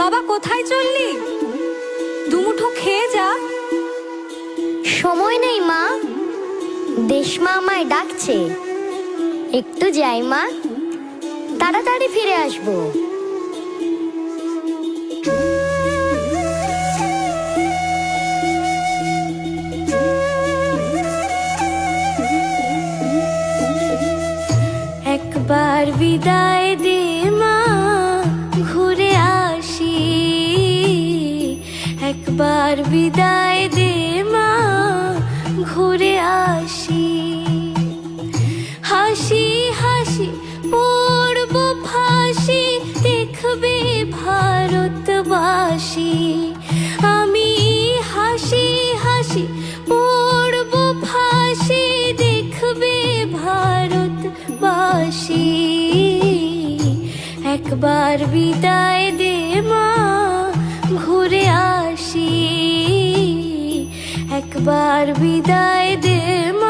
বাবা কোথায় চললি? দুমুঠো খেয়ে যা। সময় নেই মা, দেশমা আমায় ডাকছে। একটু যাই মা, তাড়াতাড়ি ফিরে আসবো। একবার বিদায় দে মা, ঘুরে আসি। একবার বিদায় দে মা, ঘুরে আসি। হাসি হাসি পড়ব ফাঁসি, দেখবে ভারতবাসী। আমি হাসি হাসি পড়ব ফাঁসি, দেখবে ভারতবাসী। একবার বিদায় দে মা, ঘুরে আসি। একবার বিদায় দে মা,